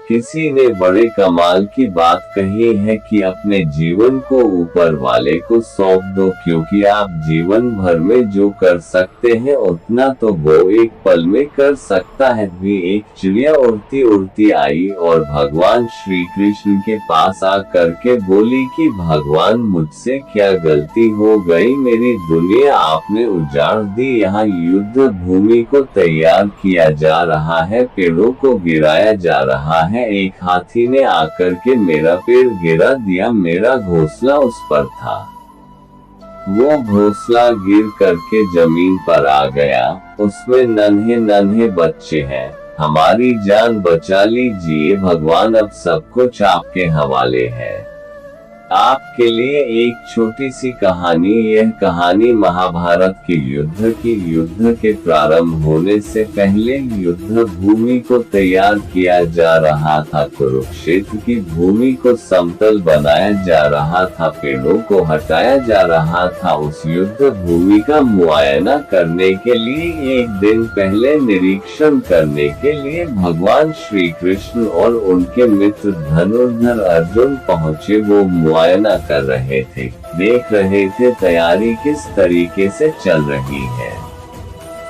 किसी ने बड़े कमाल की बात कही है कि अपने जीवन को ऊपर वाले को सौंप दो, क्योंकि आप जीवन भर में जो कर सकते हैं उतना तो वो एक पल में कर सकता है। भी एक चिड़िया उड़ती उड़ती आई और भगवान श्री कृष्ण के पास आ करके बोली कि भगवान, मुझसे क्या गलती हो गई, मेरी दुनिया आपने उजाड़ दी, यहाँ युद्ध भूमि को तैयार किया जा रहा है, पेड़ों को गिराया जा रहा है, एक हाथी ने आकर के मेरा पेड़ गिरा दिया, मेरा घोंसला उस पर था, वो घोंसला गिर करके जमीन पर आ गया, उसमें नन्हे नन्हे बच्चे हैं, हमारी जान बचा लीजिए भगवान, अब सब कुछ आपके हवाले है। आपके लिए एक छोटी सी कहानी। यह कहानी महाभारत के युद्ध के प्रारंभ होने से पहले युद्ध भूमि को तैयार किया जा रहा था, कुरुक्षेत्र की भूमि को समतल बनाया जा रहा था, पेड़ों को हटाया जा रहा था। उस युद्ध भूमि का मुआयना करने के लिए एक दिन पहले निरीक्षण करने के लिए भगवान श्री कृष्ण और उनके मित्र धनुर्धर अर्जुन पहुँचे। वो मुआयना कर रहे थे, देख रहे थे तैयारी किस तरीके से चल रही है।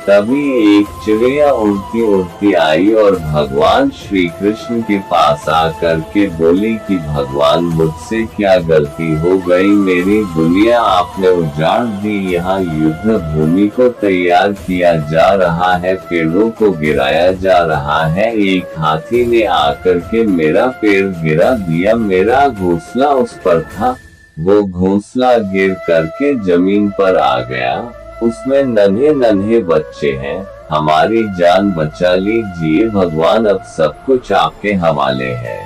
तभी एक चिड़िया उड़ती उड़ती आई और भगवान श्री कृष्ण के पास आकर के बोली कि भगवान, मुझसे क्या गलती हो गई, मेरी दुनिया आपने उजाड़ दी, यहाँ युद्ध भूमि को तैयार किया जा रहा है, पेड़ों को गिराया जा रहा है, एक हाथी ने आकर के मेरा पेड़ गिरा दिया, मेरा घोंसला उस पर था, वो घोंसला गिर करके जमीन पर आ गया, उसमें नन्हे नन्हे बच्चे हैं, हमारी जान बचा लीजिए भगवान, अब सब कुछ आपके हवाले है।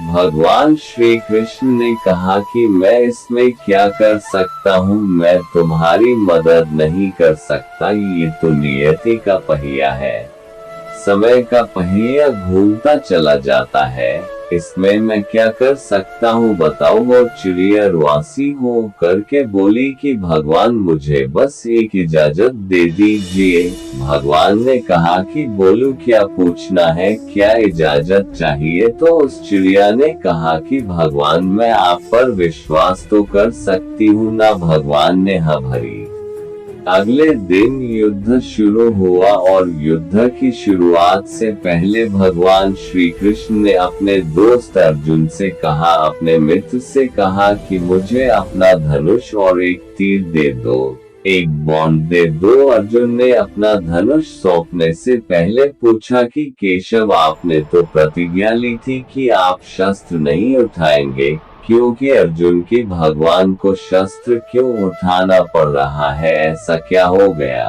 भगवान श्री कृष्ण ने कहा कि मैं इसमें क्या कर सकता हूँ, मैं तुम्हारी मदद नहीं कर सकता, ये तो नियति का पहिया है, समय का पहिया घूमता चला जाता है, इसमें मैं क्या कर सकता हूँ बताओ। वो चिड़िया रुआसी हो करके बोली कि भगवान, मुझे बस एक इजाजत दे दीजिए। भगवान ने कहा कि बोलो, क्या पूछना है, क्या इजाजत चाहिए। तो उस चिड़िया ने कहा कि भगवान, मैं आप पर विश्वास तो कर सकती हूँ ना। भगवान ने हाँ भरी। अगले दिन युद्ध शुरू हुआ और युद्ध की शुरुआत से पहले भगवान श्री कृष्ण ने अपने दोस्त अर्जुन से कहा, अपने मित्र से कहा कि मुझे अपना धनुष और एक तीर दे दो, एक बाण दे दो। अर्जुन ने अपना धनुष सौंपने से पहले पूछा कि केशव, आपने तो प्रतिज्ञा ली थी कि आप शस्त्र नहीं उठाएंगे, क्योंकि अर्जुन की भगवान को शस्त्र क्यों उठाना पड़ रहा है, ऐसा क्या हो गया।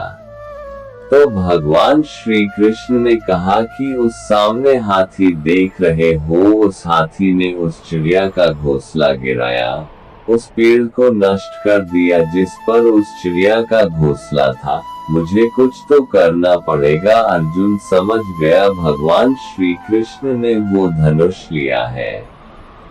तो भगवान श्री कृष्ण ने कहा कि उस सामने हाथी देख रहे हो, उस हाथी ने उस चिड़िया का घोंसला गिराया, उस पेड़ को नष्ट कर दिया जिस पर उस चिड़िया का घोंसला था, मुझे कुछ तो करना पड़ेगा। अर्जुन समझ गया भगवान श्री कृष्ण ने वो धनुष लिया है,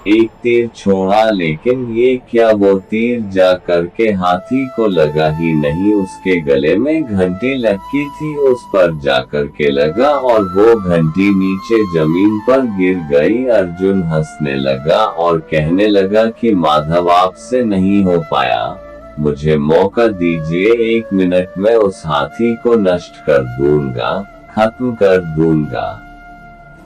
एक तीर छोड़ा, लेकिन ये क्या, वो तीर जा करके हाथी को लगा ही नहीं, उसके गले में घंटी लटकी थी, उस पर जा करके लगा और वो घंटी नीचे जमीन पर गिर गई। अर्जुन हंसने लगा और कहने लगा कि माधव, आपसे नहीं हो पाया, मुझे मौका दीजिए, 1 मिनट में उस हाथी को नष्ट कर दूंगा, खत्म कर दूंगा।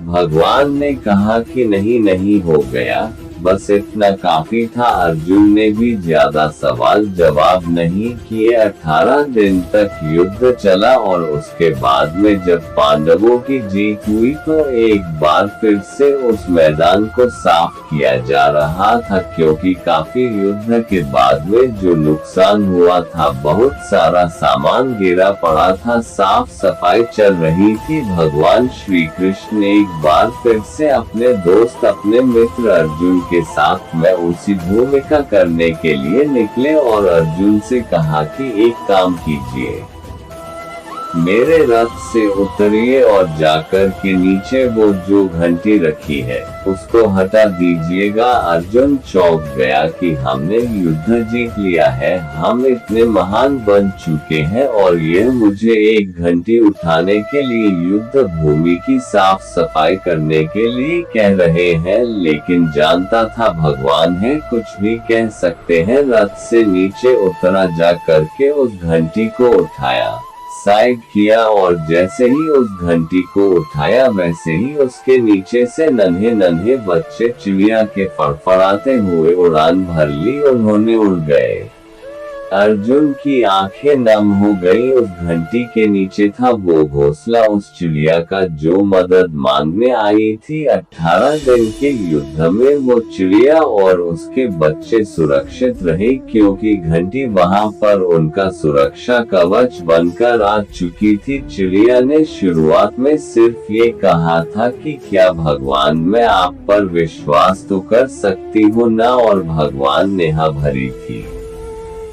भगवान ने कहा कि नहीं नहीं, हो गया, बस इतना काफी था। अर्जुन ने भी ज्यादा सवाल जवाब नहीं किए। 18 दिन तक युद्ध चला और उसके बाद में जब पांडवों की जीत हुई तो एक बार फिर से उस मैदान को साफ किया जा रहा था, क्योंकि काफी युद्ध के बाद में जो नुकसान हुआ था, बहुत सारा सामान गिरा पड़ा था, साफ सफाई चल रही थी। भगवान श्री कृष्ण ने एक बार फिर से अपने दोस्त, अपने मित्र अर्जुन के साथ में उसी भूमिका करने के लिए निकले और अर्जुन से कहा कि एक काम कीजिए, मेरे रथ से उतरिए और जाकर के नीचे वो जो घंटी रखी है उसको हटा दीजिएगा। अर्जुन चौंक गया कि हमने युद्ध जीत लिया है, हम इतने महान बन चुके हैं और यह मुझे एक घंटी उठाने के लिए युद्ध भूमि की साफ सफाई करने के लिए कह रहे हैं। लेकिन जानता था भगवान है, कुछ भी कह सकते हैं। रथ से नीचे उतरा, जा करके उस घंटी को उठाया, साइड किया और जैसे ही उस घंटी को उठाया वैसे ही उसके नीचे से नन्हे नन्हे बच्चे चिड़िया के फड़फड़ाते हुए उड़ान भर ली। उन्होंने उड़ गए। अर्जुन की आंखें नम हो गई। उस घंटी के नीचे था वो घोंसला उस चिड़िया का जो मदद मांगने आई थी। 18 दिन के युद्ध में वो चिड़िया और उसके बच्चे सुरक्षित रहे, क्योंकि घंटी वहां पर उनका सुरक्षा कवच बनकर आ चुकी थी। चिड़िया ने शुरुआत में सिर्फ ये कहा था कि क्या भगवान मैं आप पर विश्वास तो कर सकती हूँ ना, और भगवान ने हाँ भरी थी।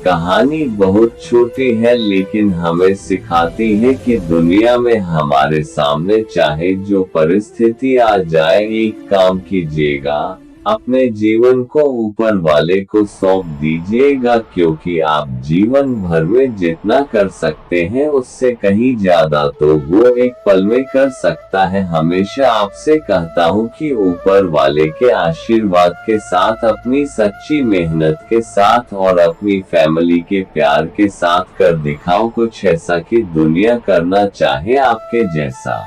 कहानी बहुत छोटी है लेकिन हमें सिखाती है कि दुनिया में हमारे सामने चाहे जो परिस्थिति आ जाए, एक काम कीजिएगा, अपने जीवन को ऊपर वाले को सौंप दीजिएगा, क्योंकि आप जीवन भर में जितना कर सकते हैं उससे कहीं ज्यादा तो वो एक पल में कर सकता है। हमेशा आपसे कहता हूँ कि ऊपर वाले के आशीर्वाद के साथ, अपनी सच्ची मेहनत के साथ और अपनी फैमिली के प्यार के साथ कर दिखाओ कुछ ऐसा कि दुनिया करना चाहे आपके जैसा।